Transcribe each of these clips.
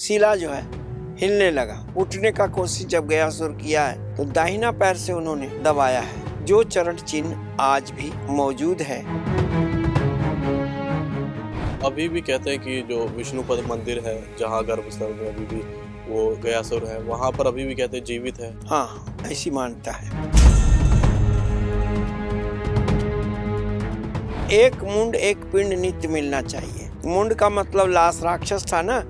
शिला जो है हिलने लगा। उठने का कोशिश जब गयासुर किया है तो दाहिना पैर से उन्होंने दबाया है, जो चरण चिन्ह आज भी मौजूद है। अभी भी कहते हैं कि जो विष्णुपद मंदिर है, जहाँ गर्भस्थल में अभी भी वो गयासुर है, वहाँ पर अभी भी कहते हैं जीवित है। हाँ, ऐसी मान्यता है। एक मुंड एक पिंड नित्य मिलना चाहिए। मुंड का मतलब लाश, राक्षस था ना,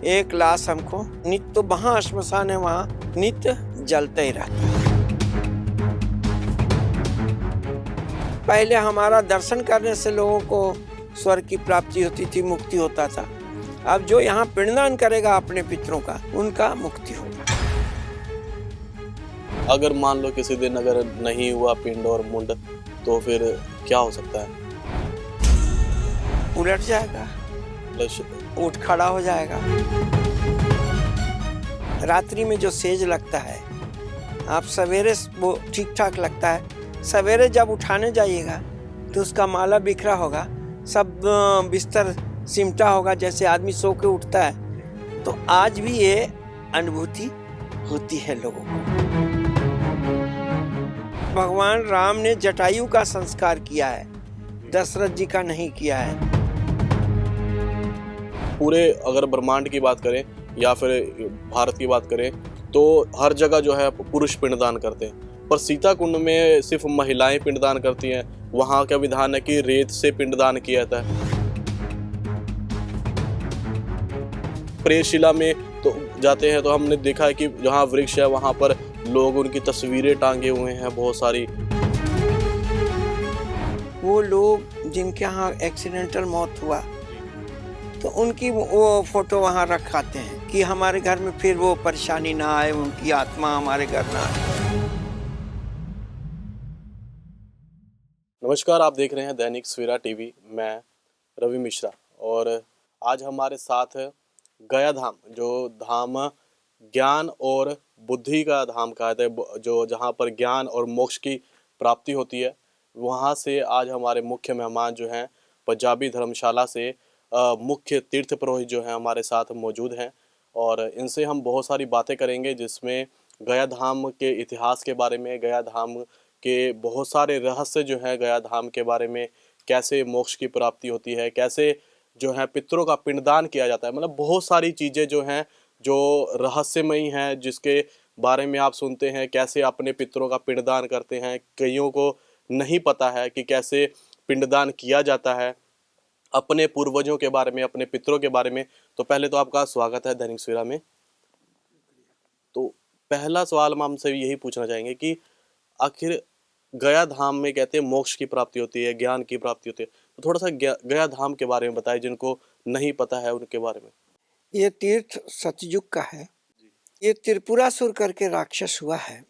एक लाश हमको नित्य, तो वहाँ श्मशान है, वहाँ नित्य जलते ही रहता है। पहले हमारा दर्शन करने से लोगों को स्वर्ग की प्राप्ति होती थी, मुक्ति होता था। अब जो यहाँ पिंडदान करेगा अपने पितरों का, उनका मुक्ति होगा। अगर मान लो किसी दिन अगर नहीं हुआ पिंड और मुंड, तो फिर क्या हो सकता है? उलट जाएगा, उठ खड़ा हो जाएगा। रात्रि में जो सेज लगता है, आप सवेरे वो ठीक ठाक लगता है, सवेरे जब उठाने जाइएगा तो उसका माला बिखरा होगा, सब बिस्तर सिमटा होगा, जैसे आदमी सो के उठता है। तो आज भी ये अनुभूति होती है लोगों को। भगवान राम ने जटायु का संस्कार किया है, दशरथ जी का नहीं किया है। पूरे अगर ब्रह्मांड की बात करें या फिर भारत की बात करें तो हर जगह जो है पुरुष पिंडदान करते हैं, पर सीता कुंड में सिर्फ महिलाएं पिंडदान करती हैं। वहाँ का विधान है कि रेत से पिंडदान किया जाता है। प्रेतशिला में तो जाते हैं तो हमने देखा है कि जहाँ वृक्ष है वहाँ पर लोग उनकी तस्वीरें टांगे हुए हैं बहुत सारी। वो लोग जिनके यहाँ एक्सीडेंटल मौत हुआ तो उनकी वो फोटो वहाँ रखाते हैं कि हमारे घर में फिर वो परेशानी ना आए, उनकी आत्मा हमारे घर ना आए। नमस्कार, आप देख रहे हैं दैनिक सवेरा टीवी। मैं रवि मिश्रा और आज हमारे साथ गया धाम, जो धाम ज्ञान और बुद्धि का धाम कहते हैं, जो जहाँ पर ज्ञान और मोक्ष की प्राप्ति होती है, वहाँ से आज हमारे मुख्य मेहमान जो हैं पंजाबी धर्मशाला से मुख्य तीर्थ पुरोहित जो हैं हमारे साथ मौजूद हैं और इनसे हम बहुत सारी बातें करेंगे, जिसमें गया धाम के इतिहास के बारे में, गया धाम के बहुत सारे रहस्य जो हैं, गया धाम के बारे में, कैसे मोक्ष की प्राप्ति होती है, कैसे जो है पितरों का पिंडदान किया जाता है। मतलब बहुत सारी चीज़ें जो हैं जो रहस्यमयी हैं, जिसके बारे में आप सुनते हैं कैसे अपने पितरों का पिंडदान करते हैं। कईयों को नहीं पता है कि कैसे पिंडदान किया जाता है, अपने पूर्वजों के बारे में, अपने पितरों के बारे में। तो पहले तो आपका स्वागत है दैनिक सवेरा में। तो पहला सवाल हम आपसे यही पूछना चाहेंगे कि आखिर गया धाम में कहते हैं मोक्ष की प्राप्ति होती है, ज्ञान की प्राप्ति होती है, तो थोड़ा सा गया धाम के बारे में बताएं, जिनको नहीं पता है उनके बारे में। ये तीर्थ सतयुग का है। ये त्रिपुरासुर करके राक्षस हुआ है,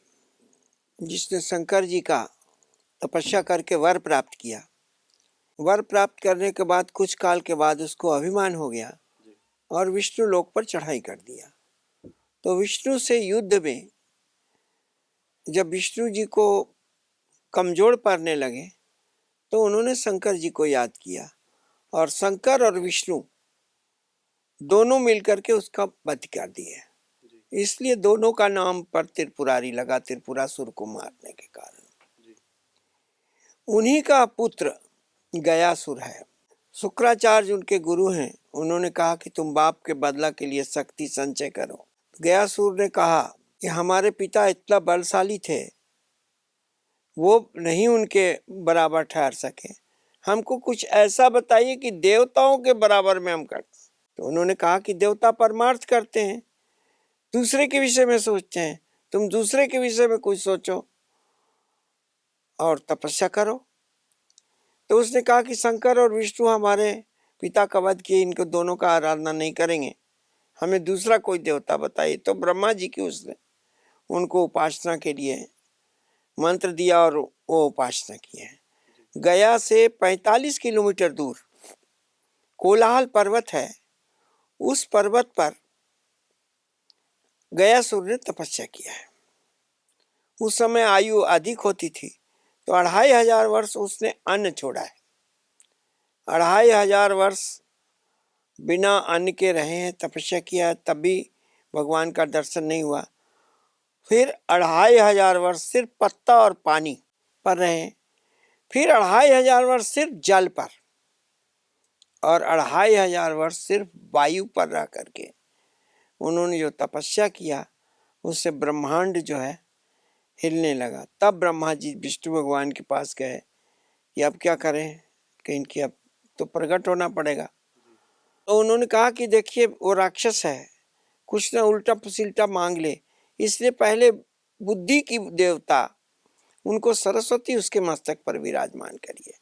जिसने शंकर जी का तपस्या करके वर प्राप्त किया। वर प्राप्त करने के बाद कुछ काल के बाद उसको अभिमान हो गया और विष्णु लोक पर चढ़ाई कर दिया। तो विष्णु से युद्ध में जब विष्णु जी को कमजोर पड़ने लगे तो उन्होंने शंकर जी को याद किया और शंकर और विष्णु दोनों मिलकर के उसका वध कर दिए। इसलिए दोनों का नाम पर त्रिपुरारी लगा, त्रिपुरासुर को मारने के कारण। उन्हीं का पुत्र गयासुर है। शुक्राचार्य उनके गुरु हैं। उन्होंने कहा कि तुम बाप के बदला के लिए शक्ति संचय करो। गयासुर ने कहा कि हमारे पिता इतना बलशाली थे, वो नहीं उनके बराबर ठहर सके, हमको कुछ ऐसा बताइए कि देवताओं के बराबर में हम कर। तो उन्होंने कहा कि देवता परमार्थ करते हैं, दूसरे के विषय में सोचते हैं, तुम दूसरे के विषय में कुछ सोचो और तपस्या करो। तो उसने कहा कि शंकर और विष्णु हमारे पिता का वध किए, इनको दोनों का आराधना नहीं करेंगे, हमें दूसरा कोई देवता बताइए। तो ब्रह्मा जी की उसने उनको उपासना के लिए मंत्र दिया और वो उपासना की है। गया से 45 किलोमीटर दूर कोलाहल पर्वत है, उस पर्वत पर गयासुर ने तपस्या किया है। उस समय आयु अधिक होती थी तो 2500 वर्ष उसने अन्न छोड़ा है। 2500 वर्ष बिना अन्न के रहे हैं, तपस्या किया, तब भी भगवान का दर्शन नहीं हुआ। फिर 2500 वर्ष सिर्फ पत्ता और पानी पर रहे, फिर 2500 वर्ष सिर्फ जल पर, और 2500 वर्ष सिर्फ वायु पर रह करके उन्होंने जो तपस्या किया उससे ब्रह्मांड जो है हिलने लगा। तब ब्रह्मा जी विष्णु भगवान के पास गए कि अब क्या करें, कि इनकी अब तो प्रकट होना पड़ेगा। तो उन्होंने कहा कि देखिए वो राक्षस है, कुछ ना उल्टा पुसिल्टा मांग ले, इसलिए पहले बुद्धि की देवता उनको सरस्वती उसके मस्तक पर विराजमान करिए।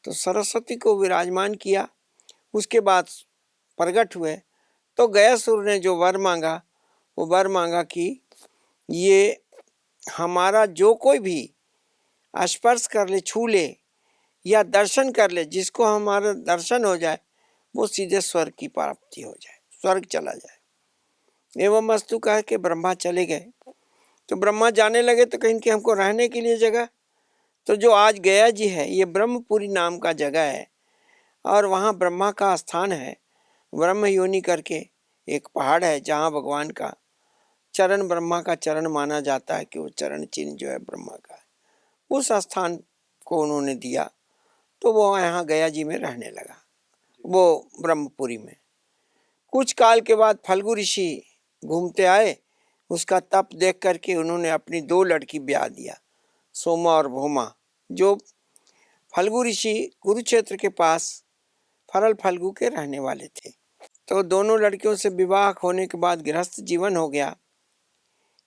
तो सरस्वती को विराजमान किया, उसके बाद प्रकट हुए। तो गयासुर ने जो वर मांगा, वो वर मांगा कि ये हमारा जो कोई भी स्पर्श कर ले, छू ले या दर्शन कर ले, जिसको हमारा दर्शन हो जाए वो सीधे स्वर्ग की प्राप्ति हो जाए, स्वर्ग चला जाए। एवं वस्तु कह के ब्रह्मा चले गए। तो ब्रह्मा जाने लगे तो कहीं कि हमको रहने के लिए जगह, तो जो आज गया जी है ये ब्रह्मपुरी नाम का जगह है, और वहाँ ब्रह्मा का स्थान है। ब्रह्म योनि करके एक पहाड़ है जहाँ भगवान का चरण, ब्रह्मा का चरण माना जाता है कि वो चरण चिन्ह जो है ब्रह्मा का है। उस स्थान को उन्होंने दिया, तो वो यहाँ गया जी में रहने लगा, वो ब्रह्मपुरी में। कुछ काल के बाद फल्गु ऋषि घूमते आए, उसका तप देख करके उन्होंने अपनी 2 लड़की ब्याह दिया, सोमा और भोमा, जो फल्गु ऋषि कुरुक्षेत्र के पास फरल फल्गु के रहने वाले थे। तो दोनों लड़कियों से विवाह होने के बाद गृहस्थ जीवन हो गया।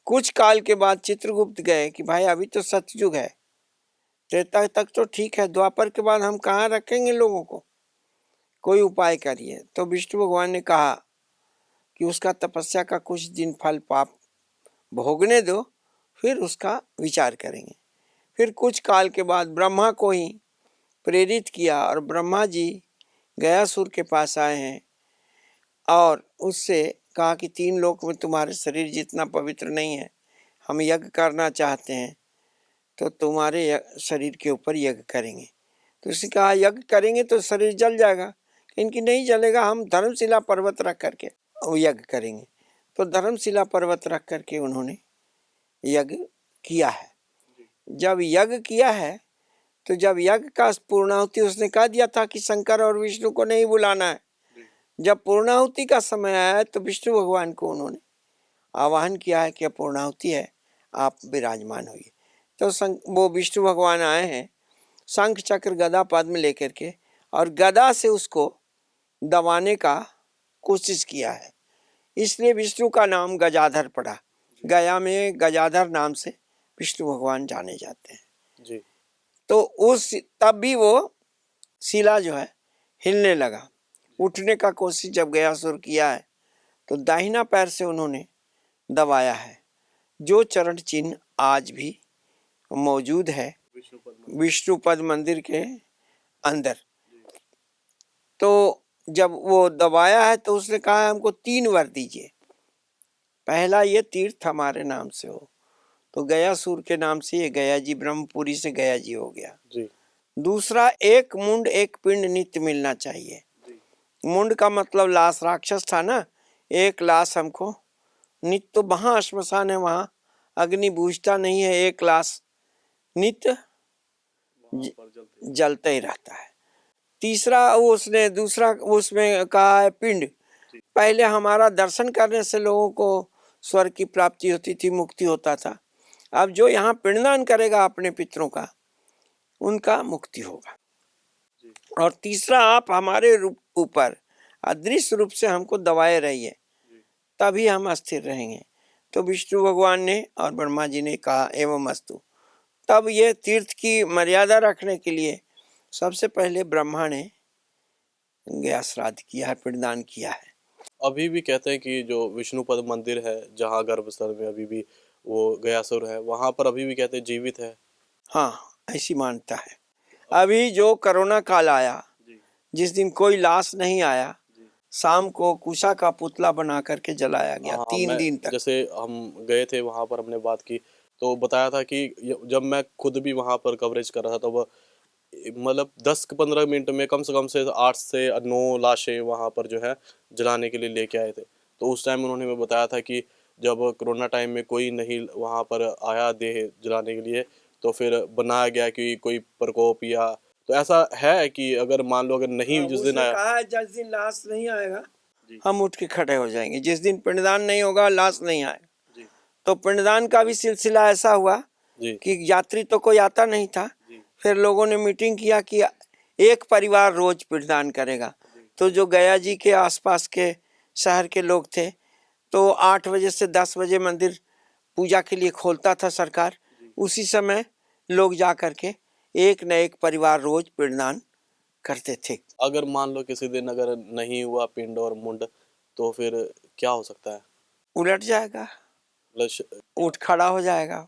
कुछ काल के बाद चित्रगुप्त गए कि भाई अभी तो सतयुग है, त्रेता तक तो ठीक है, द्वापर के बाद हम कहाँ रखेंगे लोगों को, कोई उपाय करिए। तो विष्णु भगवान ने कहा कि उसका तपस्या का कुछ दिन फल पाप भोगने दो, फिर उसका विचार करेंगे। फिर कुछ काल के बाद ब्रह्मा को ही प्रेरित किया, और ब्रह्मा जी गयासुर के पास आए हैं और उससे कहा कि 3 लोक में तुम्हारे शरीर जितना पवित्र नहीं है, हम यज्ञ करना चाहते हैं, तो तुम्हारे शरीर के ऊपर यज्ञ करेंगे। तो उसने कहा यज्ञ करेंगे तो शरीर जल जाएगा, इनकी नहीं जलेगा, हम धर्मशिला पर्वत रख करके यज्ञ करेंगे। तो धर्मशिला पर्वत रख करके उन्होंने यज्ञ किया है। जब यज्ञ किया है तो जब यज्ञ का पूर्णाहुति उसने कह दिया था कि शंकर और विष्णु को नहीं बुलाना है। जब पूर्णाहुति का समय आया तो विष्णु भगवान को उन्होंने आवाहन किया है कि पूर्णाहुति है, आप विराजमान होइए। तो वो विष्णु भगवान आए हैं शंख चक्र गदा पद्म लेकर के, और गदा से उसको दबाने का कोशिश किया है, इसलिए विष्णु का नाम गजाधर पड़ा। गया में गजाधर नाम से विष्णु भगवान जाने जाते हैं जी। तो उस तब भी वो शिला जो है हिलने लगा। उठने का कोशिश जब गयासुर किया है तो दाहिना पैर से उन्होंने दबाया है, जो चरण चिन्ह आज भी मौजूद है विष्णुपद मंदिर के अंदर। तो जब वो दबाया है तो उसने कहा हमको 3 वर दीजिए। पहला ये तीर्थ हमारे नाम से हो, तो गयासुर के नाम से ये गया जी, ब्रह्मपुरी से गया जी हो गया जी। दूसरा, 1 मुंड 1 पिंड नित्य मिलना चाहिए। मुंड का मतलब लाश, राक्षस था ना, 1 लाश हमको नित्य, तो वहाँ श्मशान है, वहाँ अग्नि बूझता नहीं है, 1 लाश नित्य जलता ही रहता है। तीसरा उसने दूसरा उसमें कहा है पिंड। पहले हमारा दर्शन करने से लोगों को स्वर्ग की प्राप्ति होती थी, मुक्ति होता था। अब जो यहाँ पिंडदान करेगा अपने पितरों का, उनका मुक्ति होगा। और तीसरा, आप हमारे ऊपर अदृश्य रूप से हमको दबाए रहिए, तभी हम अस्थिर रहेंगे। तो विष्णु भगवान ने और ब्रह्मा जी ने कहा एवं अस्तु। तब ये तीर्थ की मर्यादा रखने के लिए सबसे पहले ब्रह्मा ने गया श्राद्ध किया है, पिंडदान किया है। अभी भी कहते हैं कि जो विष्णुपद मंदिर है जहाँ गर्भस्थल में अभी भी वो गयासुर है, वहाँ पर अभी भी कहते हैं जीवित है। हाँ, ऐसी मान्यता है। अभी जो कोरोना काल आया, जिस दिन कोई लाश नहीं आया, शाम को कुशा का पुतला बना करके जलाया गया। हाँ, 3 दिन तक। जैसे हम गए थे वहाँ पर, हमने बात की तो बताया था कि जब मैं खुद भी वहाँ पर कवरेज कर रहा था, तब मतलब 10-15 मिनट में कम से 8 से 9 लाशें वहाँ पर जो है जलाने के लिए लेके आए थे। तो उस टाइम उन्होंने हमें बताया था कि जब कोरोना टाइम में कोई नहीं वहाँ पर आया देह जलाने के लिए, तो फिर बनाया गया कि कोई प्रकोप या तो ऐसा है कि अगर मान लो अगर नहीं जिस दिन उसने आया। कहा है जिस दिन लाश नहीं आएगा जी हम उठ के खड़े हो जाएंगे, जिस दिन पिंडदान नहीं होगा लाश नहीं आएगा। जी तो पिंडदान का भी सिलसिला ऐसा हुआ जी कि यात्री तो कोई आता नहीं था। जी फिर लोगों ने मीटिंग किया कि एक परिवार रोज पिंडदान करेगा। तो जो गया जी के आसपास के शहर के लोग थे, तो 8 बजे से 10 बजे मंदिर पूजा के लिए खोलता था सरकार। उसी समय लोग जा करके एक न एक परिवार रोज पिंडदान करते थे। अगर मान लो किसी दिन अगर नहीं हुआ पिंड और मुंड, तो फिर क्या हो सकता है? उलट जाएगा, मतलब उठ खड़ा हो जाएगा।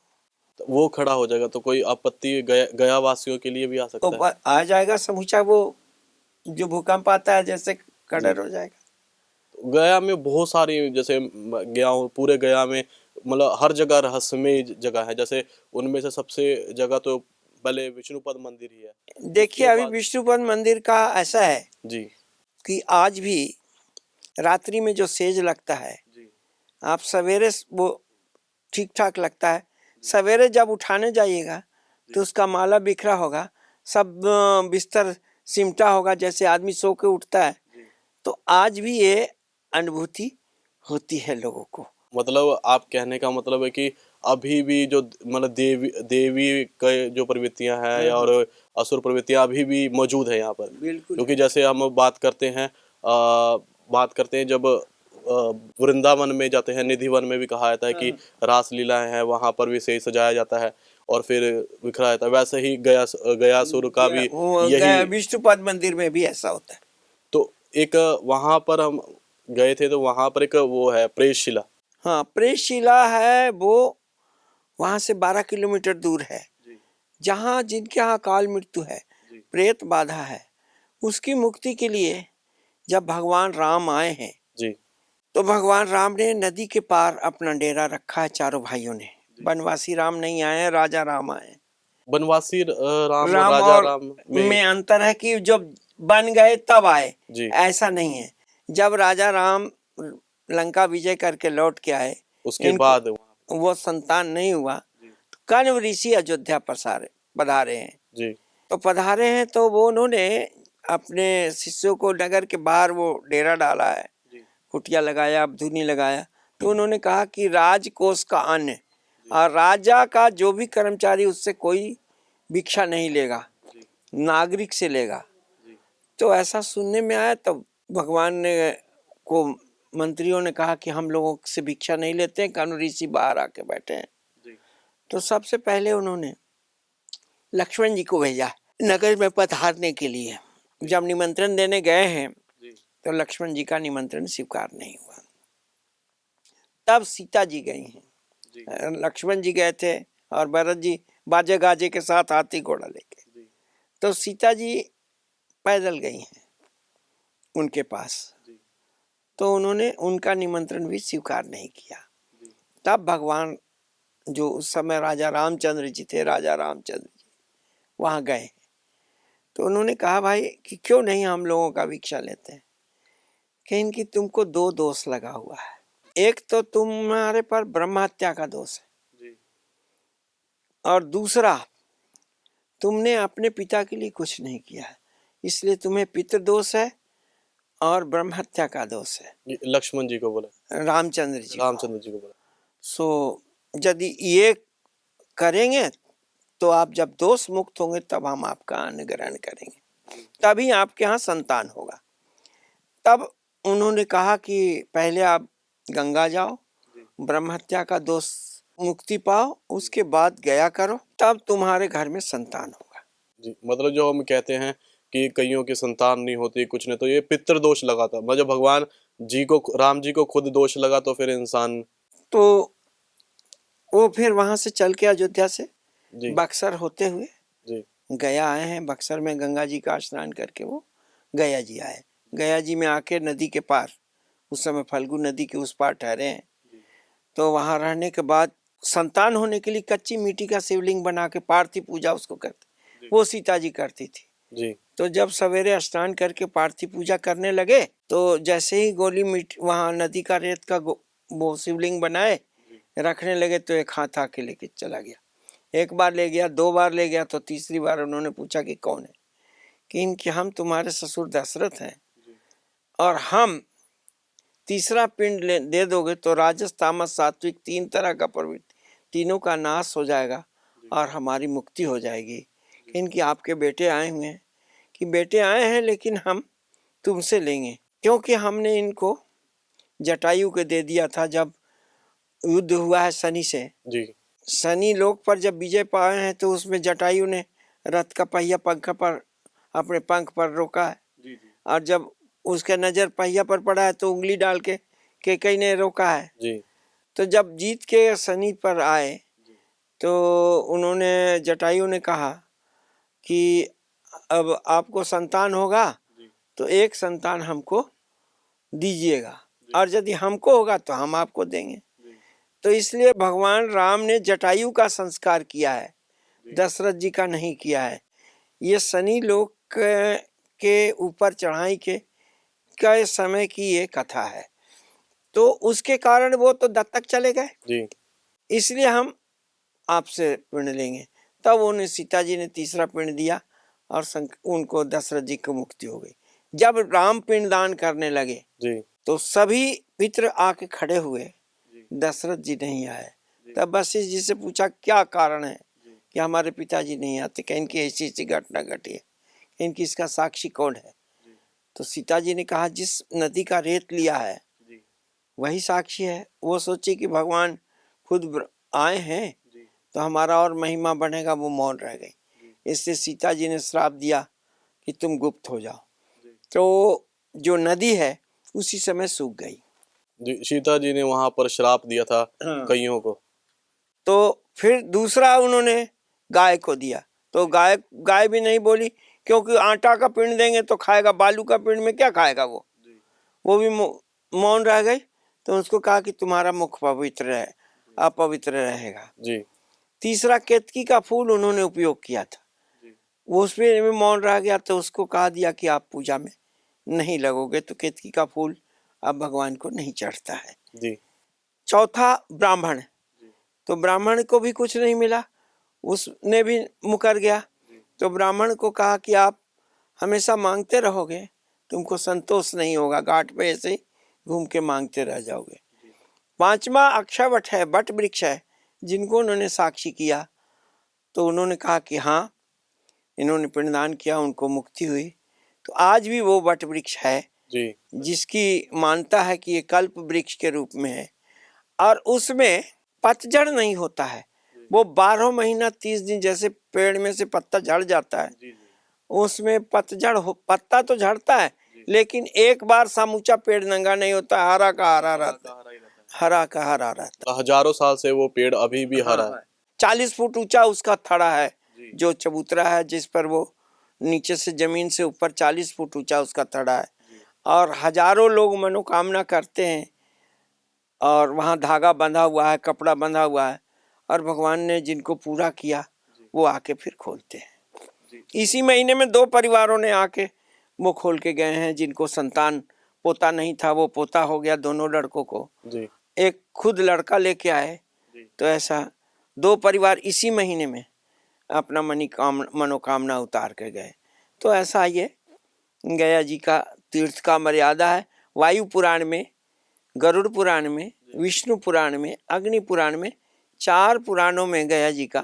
वो खड़ा हो जाएगा तो कोई आपत्ति गया वासियों के लिए भी आ तो सकता है। आ जाएगा समूचा, वो जो भूकंप आता है जैसे जी, कडर हो जाएगा। तो गया में बहुत सारी, जैसे गया हूँ पूरे गया में, मतलब हर जगह रहस्यमय जगह है। जैसे उनमें से सबसे जगह तो पहले विष्णुपद मंदिर ही है। देखिए उसके अभी बाद विष्णुपद मंदिर का ऐसा है जी कि आज भी रात्रि में जो सेज लगता है, जी आप सवेरे वो ठीक ठाक लगता है। सवेरे जब उठाने जाइएगा तो उसका माला बिखरा होगा, सब बिस्तर सिमटा होगा जैसे आदमी सो के उठता है। तो आज भी ये अनुभूति होती है लोगों को। मतलब आप कहने का मतलब है कि अभी भी जो मतलब देवी देवी के जो प्रवृत्तियां हैं हाँ और हाँ, असुर प्रवृत्तियां अभी भी मौजूद है यहाँ पर। बिल्कुल क्योंकि है। जैसे हम बात करते हैं जब वृंदावन में जाते हैं, निधि वन में भी कहा जाता है कि हाँ, रास लीलाएं हैं, वहां पर भी सही सजाया जाता है और फिर बिखरा जाता है। वैसे ही गयासुर का भी वो यही। विष्णुपद मंदिर में भी ऐसा होता है। तो एक वहां पर हम गए थे, तो वहां पर एक वो है प्रेतशिला। हाँ, प्रेतशिला है वो, वहां से 12 किलोमीटर दूर है। जी जहाँ जिनके यहाँ अकाल मृत्यु है, जी प्रेत बाधा है, उसकी मुक्ति के लिए जब भगवान राम आए हैं, जी तो भगवान राम ने नदी के पार अपना डेरा रखा है। चारों भाइयों ने, वनवासी राम नहीं आए हैं, राजा राम आए हैं। बनवासी राम और राम राजा और राम में में। अंतर है कि जब बन गए तब आए, जी ऐसा नहीं है। जब राजा राम लंका विजय करके लौट के आए, उसके इनको बाद वो संतान नहीं हुआ, जी तो कण्व ऋषि अयोध्या पधारे हैं। जी तो पधारे हैं तो वो उन्होंने अपने शिष्यों को नगर के बाहर वो डेरा डाला है, जी कुटिया लगाया, धुनी लगाया। तो उन्होंने कहा कि राजकोष का अन्न और राजा का जो भी कर्मचारी उससे कोई भिक्षा नहीं लेगा, जी नागरिक से लेगा। जी तो ऐसा सुनने में आया, तो भगवान ने को मंत्रियों ने कहा कि हम लोगों से भिक्षा नहीं लेते हैं, कण्व ऋषि बाहर आके बैठे हैं। जी तो सबसे पहले उन्होंने लक्ष्मण जी को भेजा नगर में पधारने के लिए। जब निमंत्रण देने गए हैं जी तो लक्ष्मण जी का निमंत्रण स्वीकार नहीं हुआ। तब सीता जी गई जी हैं, लक्ष्मण जी गए थे और भरत जी बाजे गाजे के साथ हाथी घोड़ा लेके। जी तो सीता जी पैदल गई हैं उनके पास, जी तो उन्होंने उनका निमंत्रण भी स्वीकार नहीं किया। जी तब भगवान, जो उस समय राजा रामचंद्र जी थे, राजा रामचंद्र जी वहाँ गए। तो उन्होंने कहा भाई कि क्यों नहीं हम लोगों का भिक्षा लेते हैं। कि इनकी तुमको दो दोष लगा हुआ है। एक तो तुम्हारे पर ब्रह्म हत्या का दोष है, जी और दूसरा तुमने अपने पिता के लिए कुछ नहीं किया है, इसलिए तुम्हें पितृदोष है और ब्रह्म हत्या का दोष है। ये लक्ष्मण जी को बोला, रामचंद्र जी को। रामचंद्र जी को बोला। सो यदि ये करेंगे तो आप जब दोष मुक्त होंगे तब हम आपका अन्न ग्रहण करेंगे, तभी आपके यहाँ संतान होगा। तब उन्होंने कहा कि पहले आप गंगा जाओ, ब्रह्म हत्या का दोष मुक्ति पाओ, उसके बाद गया करो, तब तुम्हारे घर में संतान होगा। जी मतलब जो हम कहते हैं कि कईयों की संतान नहीं होती कुछ नहीं, तो ये पितृ दोष लगा था। मतलब भगवान जी को, राम जी को खुद दोष लगा, तो फिर इंसान। तो वो फिर वहां से चल के अयोध्या से जी बक्सर होते हुए जी गया आए हैं। बक्सर में गंगा जी का स्नान करके वो गया जी आए। गया जी में आके नदी के पार, उस समय फल्गु नदी के उस पार ठहरे हैं। तो वहां रहने के बाद संतान होने के लिए कच्ची मिट्टी का शिवलिंग बना के पार्थी पूजा उसको करते, वो सीता जी करती थी। जी तो जब सवेरे स्नान करके पार्थिव पूजा करने लगे तो जैसे ही गोली मिट वहाँ नदी का रेत का वो शिवलिंग बनाए रखने लगे तो एक हाथ आके लेके चला गया। एक बार ले गया, 2 बार ले गया, तो तीसरी बार उन्होंने पूछा कि कौन है, कि इनके हम तुम्हारे ससुर दशरथ हैं और हम तीसरा पिंड दे दोगे तो राजस तामस सात्विक 3 तरह का प्रवृत्ति तीनों का नाश हो जाएगा और हमारी मुक्ति हो जाएगी। इनकी आपके बेटे आए हुए हैं, कि बेटे आए हैं लेकिन हम तुमसे लेंगे, क्योंकि हमने इनको जटायु को दे दिया था जब युद्ध हुआ है शनि से। जी शनि लोक पर जब विजय पाए हैं तो उसमें जटायु ने रथ का पहिया पंख पर अपने पंख पर रोका है, और जब उसका नजर पहिया पर पड़ा है तो उंगली डाल के कैकेयी ने रोका है। जी तो जब जीत के शनि पर आए तो उन्होंने जटायु ने कहा कि अब आपको संतान होगा तो एक संतान हमको दीजिएगा, और यदि हमको होगा तो हम आपको देंगे। तो इसलिए भगवान राम ने जटायु का संस्कार किया है, दशरथ जी का नहीं किया है। ये शनि लोक के ऊपर चढ़ाई के समय की ये कथा है। तो उसके कारण वो तो दत्तक चले गए, जी इसलिए हम आपसे पिंड लेंगे। तब उन्हें सीता जी ने तीसरा पिंड दिया और उनको दशरथ जी को मुक्ति हो गई। जब राम पिंड दान करने लगे जी तो सभी पितृ आके खड़े हुए, दशरथ जी नहीं आए। तब वशिष्ठ जी से पूछा क्या कारण है कि हमारे पिताजी नहीं आते, कि इनकी ऐसी ऐसी घटना घटी है, इनकी इसका साक्षी कौन है। तो सीता जी ने कहा जिस नदी का रेत लिया है वही साक्षी है। वो सोचे कि भगवान खुद आए हैं तो हमारा और महिमा बढ़ेगा, वो मौन रह गई। इससे सीता जी ने श्राप दिया कि तुम गुप्त हो जाओ। तो जो नदी है उसी समय सूख गई। जी सीता जी ने वहां पर श्राप दिया था कईयों को। तो फिर दूसरा उन्होंने गाय को दिया, तो गाय भी नहीं बोली, क्योंकि आटा का पिंड देंगे तो खाएगा, बालू का पिंड में क्या खाएगा वो भी मौन रह गई। तो उसको कहा कि तुम्हारा मुख पवित्र है, अपवित्र रहेगा। जी तीसरा केतकी का फूल उन्होंने उपयोग किया था, वो उसमें भी मौन रह गया। तो उसको कहा दिया कि आप पूजा में नहीं लगोगे, तो केतकी का फूल अब भगवान को नहीं चढ़ता है। जी चौथा ब्राह्मण, तो ब्राह्मण को भी कुछ नहीं मिला, उसने भी मुकर गया। तो ब्राह्मण को कहा कि आप हमेशा मांगते रहोगे, तुमको संतोष नहीं होगा, घाट पे ऐसे ही घूम के मांगते रह जाओगे। पांचवा अक्षयवट है, वट वृक्ष है, जिनको उन्होंने साक्षी किया। तो उन्होंने कहा कि हाँ, इन्होंने पिंडदान किया, उनको मुक्ति हुई। तो आज भी वो वट वृक्ष है जी जिसकी मान्यता है कि ये कल्प वृक्ष के रूप में है, और उसमें पतझड़ नहीं होता है। वो 12 महीना 30 दिन, जैसे पेड़ में से पत्ता झड़ जाता है, उसमें पत्ता तो झड़ता है लेकिन एक बार समूचा पेड़ नंगा नहीं होता, हरा का हरा रहता है, हरा का हरा रहता है। हजारों साल से वो पेड़ अभी भी हरा है। 40 फुट ऊंचा उसका थड़ा है, जो चबूतरा है जिस पर वो नीचे से जमीन से ऊपर 40 फुट ऊंचा उसका थड़ा है। और हजारों लोग मनोकामना करते हैं, और वहाँ धागा बंधा हुआ है, कपड़ा बंधा हुआ है, और भगवान ने जिनको पूरा किया वो आके फिर खोलते हैं। इसी महीने में 2 परिवारों ने आके वो खोल के गए हैं, जिनको संतान पोता नहीं था वो पोता हो गया, दोनों लड़कों को। एक खुद लड़का लेके आए। तो ऐसा 2 परिवार इसी महीने में अपना मनोकामना उतार के गए। तो ऐसा ये गया जी का तीर्थ का मर्यादा है। वायु पुराण में, गरुड़ पुराण में, विष्णु पुराण में, अग्नि पुराण में, 4 पुराणों में गया जी का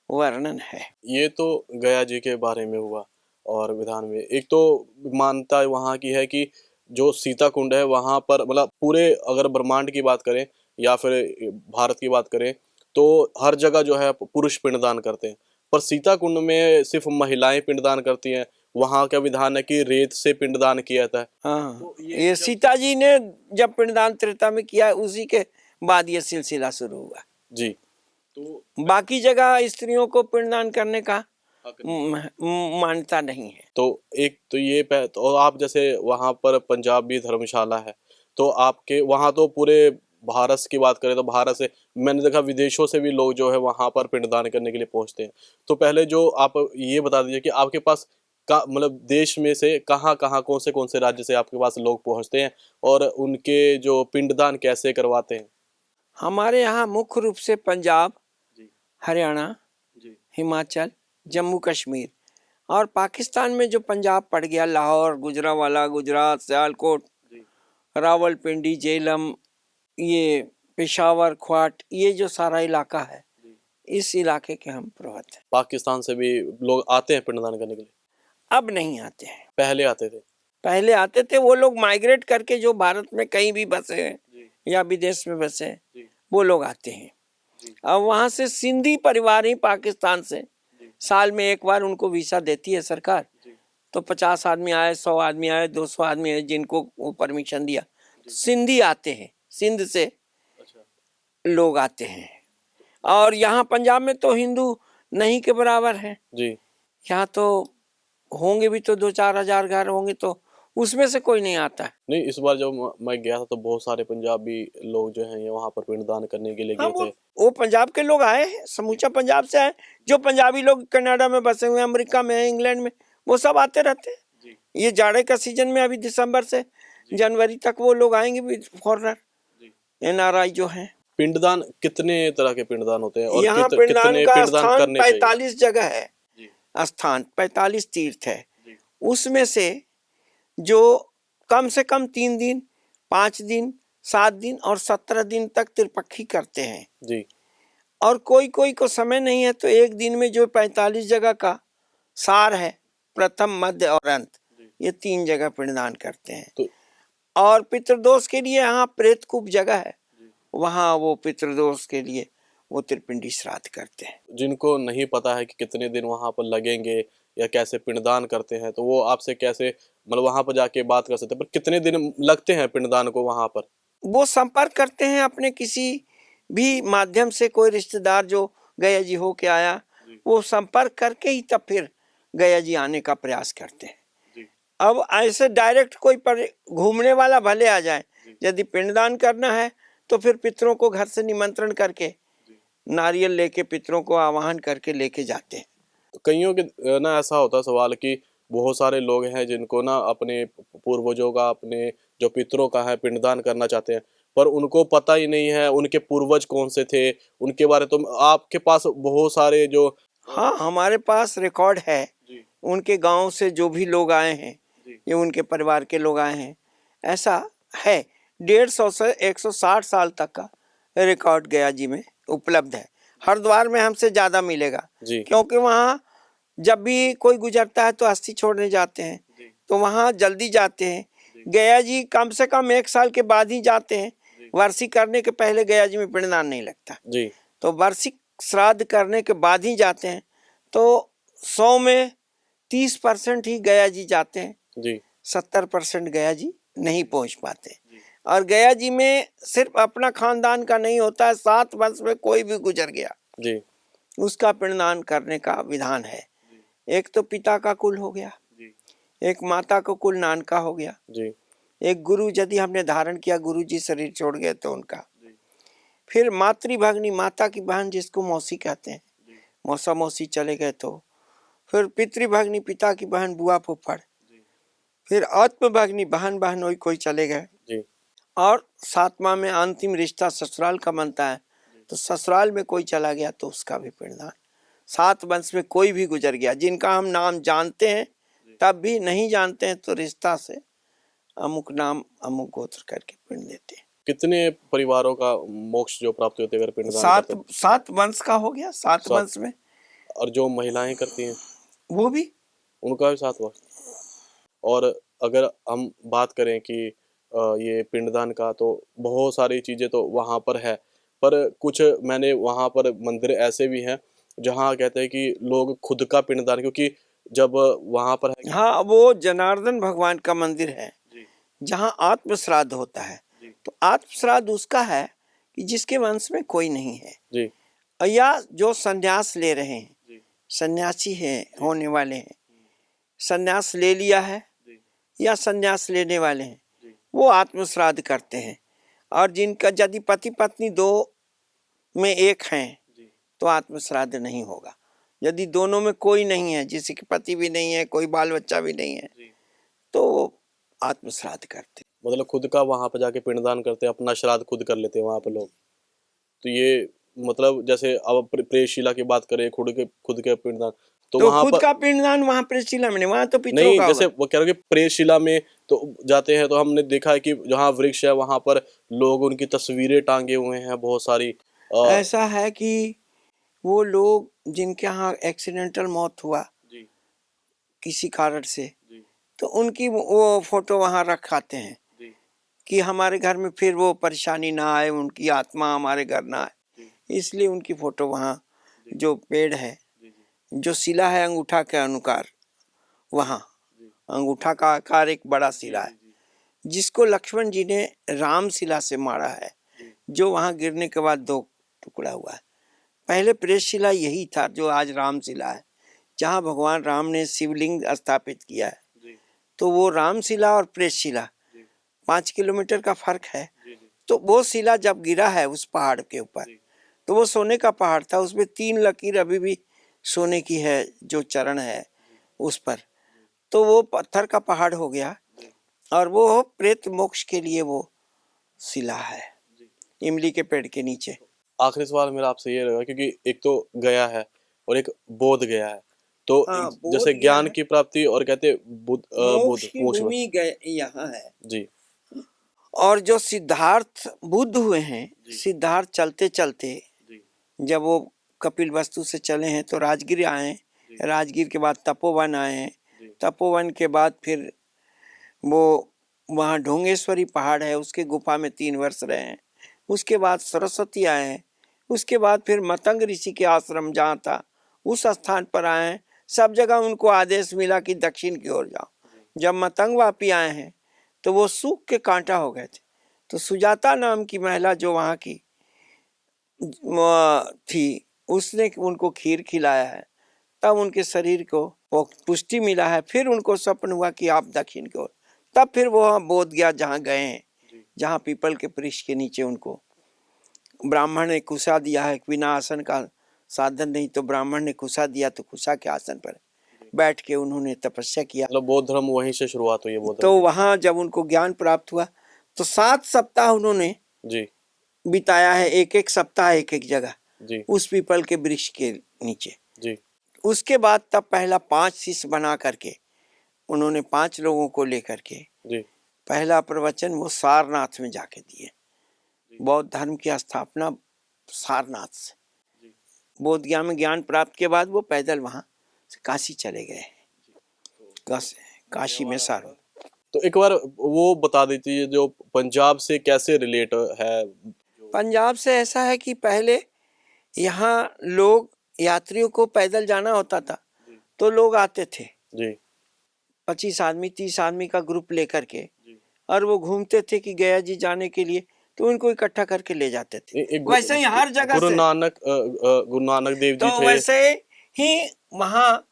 वर्णन है। ये तो गया जी के बारे में हुआ। और विधान में एक तो मान्यता वहाँ की है कि जो सीता कुंड है वहाँ पर, मतलब पूरे अगर ब्रह्मांड की बात करें या फिर भारत की बात करें, तो हर जगह जो है पुरुष पिंडदान करते हैं, पर सीता कुंड में सिर्फ महिलाएं पिंडदान करती हैं। वहाँ का विधान है कि रेत से पिंडदान किया जाता है। हाँ, तो ये सीता जी ने जब पिंडदान त्रेता में किया, उसी के बाद ये सिलसिला शुरू हुआ जी। तो बाकी जगह स्त्रियों को पिंडदान करने का मान्यता नहीं है। तो एक तो ये तो आप जैसे वहाँ पर पंजाबी धर्मशाला है, तो आपके वहाँ तो पूरे भारत की बात करें तो भारत से मैंने देखा विदेशों से भी लोग जो है वहाँ पर पिंडदान करने के लिए पहुँचते हैं। तो पहले जो आप ये बता दीजिए कि आपके पास का मतलब देश में से कहाँ-कहाँ कौन से राज्य से आपके पास लोग पहुँचते हैं और उनके जो पिंडदान कैसे करवाते हैं? हमारे यहाँ मुख्य रूप से पंजाब, जी, हरियाणा, जी, हिमाचल, जम्मू कश्मीर और पाकिस्तान में जो पंजाब पड़ गया, लाहौर, गुजरांवाला, गुजरात, सियालकोट, जी, रावलपिंडी, झेलम, ये पेशावर, ख्वाट, ये जो सारा इलाका है, जी। इस इलाके के हम प्रवत हैं। पाकिस्तान से भी लोग आते हैं पिंडदान करने के लिए? अब नहीं आते हैं। पहले आते थे? पहले आते थे, वो लोग माइग्रेट करके जो भारत में कहीं भी बसे हैं जी, या विदेश में बसे हैं, जी, वो लोग आते हैं। जी, अब वहाँ से सिंधी परिवार ही पाकिस्तान से जी, साल में एक बार उनको वीसा देती है सरकार। जी, तो 50 आदमी आए, 100 आदमी आए, 200 आदमी आए, जिनको वो परमिशन दिया, जी। सिंधी आते हैं, सिंध से अच्छा, लोग आते हैं। और यहाँ पंजाब में तो हिंदू नहीं के बराबर है। जी, यहाँ तो होंगे भी तो 2-4 हजार घर होंगे, तो उसमें से कोई नहीं आता है। नहीं इस बार जब मैं गया था तो बहुत सारे पंजाबी लोग जो हैं ये वहाँ पर पिंडदान करने के लिए हाँ, गए थे। वो पंजाब के लोग आए हैं, समूचा पंजाब से आए। जो पंजाबी लोग कनाडा में बसे हुए हैं, अमेरिका में हैं, इंग्लैंड में, वो सब आते रहते हैं। जी, ये जाड़े का सीजन में अभी दिसंबर से जी, जनवरी तक वो लोग आएंगे भी, फॉरनर, जी। एनआरआई जो हैं। पिंडदान कितने तरह के पिंडदान होते हैं और यहाँ पिंडदान कितने का पिंडदान स्थान करने चाहिए? 45 जगह है। जी, स्थान 45 तीर्थ है। जी, उसमें से जो कम से कम 3 दिन, 5 दिन, 7 दिन और 17 दिन तक त्रिपक्षी करते हैं। जी, और कोई कोई को समय नहीं है तो एक दिन में जो 45 जगह का सार है, प्रथम, मध्य और अंत, जी। ये 3 जगह पिंडदान करते हैं। तो और पितृदोष के लिए यहाँ प्रेतकूप जगह है, जी। वहाँ वो पितृदोष के लिए वो त्रिपिंडी श्राद्ध करते हैं। जिनको नहीं पता है कि कितने दिन वहाँ पर लगेंगे या कैसे पिंडदान करते हैं तो वो आपसे कैसे मतलब वहाँ पर जाके बात कर सकते हैं, पर कितने दिन लगते हैं पिंडदान को वहाँ पर? वो संपर्क करते हैं अपने किसी भी माध्यम से, कोई रिश्तेदार जो गया जी हो के आया, जी, वो संपर्क करके ही तब फिर गया जी आने का प्रयास करते हैं। जी, अब ऐसे डायरेक्ट कोई पर घूमने वाला भले आ जाए, जी, यदि पिंडदान करना है तो फिर पितरों को घर से निमंत्रण करके जी। नारियल लेके पितरों को आवाहन करके लेके जाते हैं। तो कईयों के ना ऐसा होता है सवाल कि बहुत सारे लोग हैं जिनको ना अपने पूर्वजों का अपने जो पितरों का है पिंडदान करना चाहते हैं पर उनको पता ही नहीं है उनके पूर्वज कौन से थे उनके बारे तो आपके पास बहुत सारे जो हाँ, हमारे पास रिकॉर्ड है। जी, उनके गांव से जो भी लोग आए हैं, जी, ये उनके परिवार के लोग आए हैं, ऐसा है। 150 से 160 साल तक का रिकॉर्ड गया जी में उपलब्ध है। हरिद्वार में हमसे ज़्यादा मिलेगा, जी, क्योंकि वहाँ जब भी कोई गुजरता है तो अस्थि छोड़ने जाते हैं, जी, तो वहाँ जल्दी जाते हैं। जी, गया जी कम से कम 1 साल के बाद ही जाते हैं। जी, वार्षिक करने के पहले गया जी में पिंडदान नहीं लगता, जी, तो वार्षिक श्राद्ध करने के बाद ही जाते हैं। तो 100 में 30% ही गया जी जाते हैं, जी, 70% गया जी नहीं पहुंच पाते। जी, और गया जी में सिर्फ अपना खानदान का नहीं होता है, 7 वंश में कोई भी गुजर गया जी, उसका पिंडदान करने का विधान है। जी, एक तो पिता का कुल हो गया, जी, एक माता का कुल नानका हो गया, जी, एक गुरु यदि हमने धारण किया, गुरु जी शरीर छोड़ गए तो उनका, जी, फिर मातृभगिनी, माता की बहन जिसको मौसी कहते हैं, जी, मौसा मौसी चले गए तो, फिर पितृभगिनी, पिता की बहन, बुआ फुफड़, जी, फिर आत्मभगिनी, बहन बहनोई कोई चले गए। जी, और 7वां में अंतिम रिश्ता ससुराल का बनता है, तो ससुराल में कोई चला गया तो उसका भी पिंडदान। 7 वंश में कोई भी गुजर गया जिनका हम नाम जानते हैं, तब भी नहीं जानते हैं तो रिश्ता से अमुक नाम अमुक गोत्र करके पिंड देते हैं। कितने परिवारों का मोक्ष जो प्राप्त होते हैं अगर पिंडदान करते हैं? 7 वंश का हो गया, 7 सात वंश में और जो महिलाएं करती हैं वो भी। उनका भी 7 वर्ष। और अगर हम बात करें कि ये पिंडदान का तो बहुत सारी चीज़ें तो वहाँ पर है, पर कुछ मैंने वहाँ पर मंदिर ऐसे भी हैं, जहाँ कहते हैं कि लोग खुद का पिंडदान क्योंकि जब वहाँ पर है कि हाँ, वो जनार्दन भगवान का मंदिर है जी, जहाँ आत्म श्राद्ध होता है। जी, तो आत्म श्राद्ध उसका है कि जिसके वंश में कोई नहीं है, जी, या जो संन्यास ले रहे हैं, जी, सन्यासी हैं, होने वाले हैं, सन्यास ले लिया है जी, या सन्यास लेने वाले हैं, जी, वो आत्म श्राद्ध करते हैं। और जिनका यदि पति पत्नी दो में एक हैं जी तो आत्मश्राद्ध नहीं होगा। यदि दोनों में कोई नहीं है, जिसके पति भी नहीं है, कोई बाल बच्चा भी नहीं है, जी तो वो आत्मश्राद्ध करते। मतलब खुद का वहां पर जाके पिंडदान करते हैं, अपना श्राद्ध खुद कर लेते हैं वहां पर लोग। तो ये मतलब जैसे अब प्रेतशिला की बात करें, खुद के पिंडदान, तो तो वहां खुद पर का पिंडदान वहां प्रेतशिला में नहीं, वहां तो पितरों नहीं, का जैसे होगा। वो कह रहे हैं कि प्रेतशिला में तो जाते हैं, तो हमने देखा है कि जहाँ वृक्ष है वहां पर लोग उनकी तस्वीरें टांगे हुए हैं बहुत सारी। ऐसा है कि वो लोग जिनके यहाँ एक्सीडेंटल मौत हुआ जी किसी कारण से, जी तो उनकी वो फोटो वहां रखाते हैं जी कि हमारे घर में फिर वो परेशानी ना आए, उनकी आत्मा हमारे घर ना आए, जी इसलिए उनकी फोटो वहाँ जी जो पेड़ है, जी जी जो शिला है अंगूठा के अनुकार, वहाँ जी अंगूठा का आकार एक बड़ा जी शिला है, जी जिसको लक्ष्मण जी ने राम शिला से मारा है, जी जो वहाँ गिरने के बाद दो टुकड़ा हुआ है। पहले प्रेतशिला यही था जो आज राम शिला है, जहाँ भगवान राम ने शिवलिंग स्थापित किया है। जी तो वो रामशिला और प्रेतशिला जी 5 किलोमीटर का फर्क है। जी जी तो वो शिला जब गिरा है उस पहाड़ के ऊपर, जी तो वो सोने का पहाड़ था, उसमें 3 लकीर अभी भी सोने की है, जो चरण है उस पर। तो वो पत्थर का पहाड़ हो गया जी और वो प्रेत मोक्ष के लिए वो शिला है, जी। इमली के पेड़ के नीचे। आखिरी सवाल मेरा आपसे ये रहेगा, क्योंकि एक तो गया है और एक बोध गया है, तो हाँ, बोध जैसे गया ज्ञान है, की प्राप्ति और कहते हैं मोक्ष बुद्ध की मोक्ष। भूमि गए यहाँ है। जी और जो सिद्धार्थ बुद्ध हुए हैं, जी सिद्धार्थ चलते चलते जी जब वो कपिल वस्तु से चले हैं तो राजगीर आए हैं, जी राजगीर के बाद तपोवन आए हैं, जी तपोवन के बाद फिर वो वहाँ ढोंगेश्वरी पहाड़ है, उसके गुफा में 3 वर्ष रहे हैं। उसके बाद सरस्वती आए हैं, उसके बाद फिर मतंग ऋषि के आश्रम जहाँ था उस स्थान पर आए हैं। सब जगह उनको आदेश मिला कि दक्षिण की ओर जाओ। जब मतंग वापी आए हैं तो वो सूख के कांटा हो गए थे। तो सुजाता नाम की महिला जो वहाँ की थी, उसने उनको खीर खिलाया है, तब उनके शरीर को वो पुष्टि मिला है। फिर उनको स्वप्न हुआ कि आप दक्षिण की ओर, तब फिर वो बोध गया जहाँ गए हैं, जी जहाँ पीपल के वृक्ष के नीचे उनको ब्राह्मण ने कुशा दिया है। बिना आसन का साधन नहीं, तो ब्राह्मण ने कुशा दिया, तो कुशा के आसन पर बैठ के उन्होंने तपस्या किया। मतलब बौद्ध धर्म वहीं से शुरुआत हुई है, बौद्ध धर्म तो की। वहाँ जब उनको ज्ञान प्राप्त हुआ तो 7 सप्ताह उन्होंने जी बिताया है, एक एक सप्ताह एक एक जगह जी उस पीपल के वृक्ष के नीचे। जी उसके बाद तब पहला 5 शिष्य बना करके उन्होंने 5 लोगों को लेकर के जी पहला प्रवचन वो सारनाथ में जाके दिए। बौद्ध धर्म की स्थापना सारनाथ से, जी बोध गया में ज्ञान प्राप्त के बाद वो पैदल वहाँ से काशी चले गए। काशी में सार। तो एक बार वो बता देती है जो पंजाब से कैसे रिलेट है। पंजाब से ऐसा है कि पहले यहाँ लोग यात्रियों को पैदल जाना होता था, जी तो लोग आते थे जी 25 आदमी 30 आदमी का ग्रुप लेकर के, जी और वो घूमते थे कि गया जी जाने के लिए, तो उनको इकट्ठा करके ले जाते थे। वैसे ही हर जगह से, गुरु नानक देव जी तो थे। वैसे ही वहाँ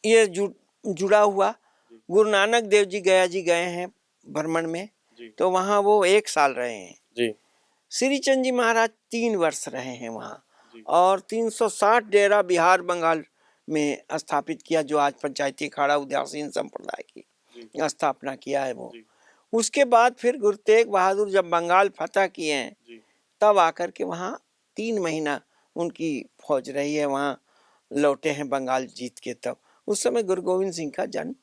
ये जुड़ा हुआ। गुरु नानक देव जी गया जी गए हैं भ्रमण में, जी तो वहाँ वो 1 साल रहे हैं। जी श्री चंद जी महाराज 3 वर्ष रहे हैं वहाँ, जी और 360 डेरा बिहार बंगाल में स्थापित किया, जो आज पंचायती अखाड़ा उदासीन संप्रदाय की जी स्थापना किया है वो। जी उसके बाद फिर गुरु तेग बहादुर जब बंगाल फतह किए हैं, जी तब आकर के वहाँ 3 महीना उनकी फौज रही है, वहाँ लौटे हैं बंगाल जीत के। तब उस समय गुरु गोविंद सिंह का जन्म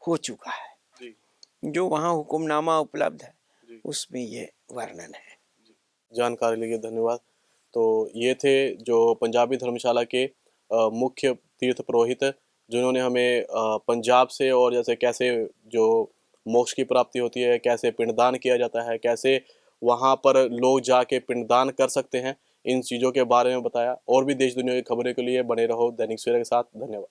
हो चुका है, जी जो वहाँ हुक्मनामा उपलब्ध है जी उसमें ये वर्णन है। जानकारी के लिए धन्यवाद। तो ये थे जो पंजाबी धर्मशाला के मुख्य तीर्थ पुरोहित, जिन्होंने हमें पंजाब से और जैसे कैसे जो मोक्ष की प्राप्ति होती है, कैसे पिंडदान किया जाता है, कैसे वहाँ पर लोग जाके पिंडदान कर सकते हैं, इन चीज़ों के बारे में बताया। और भी देश दुनिया की खबरों के लिए बने रहो दैनिक सवेरा के साथ। धन्यवाद।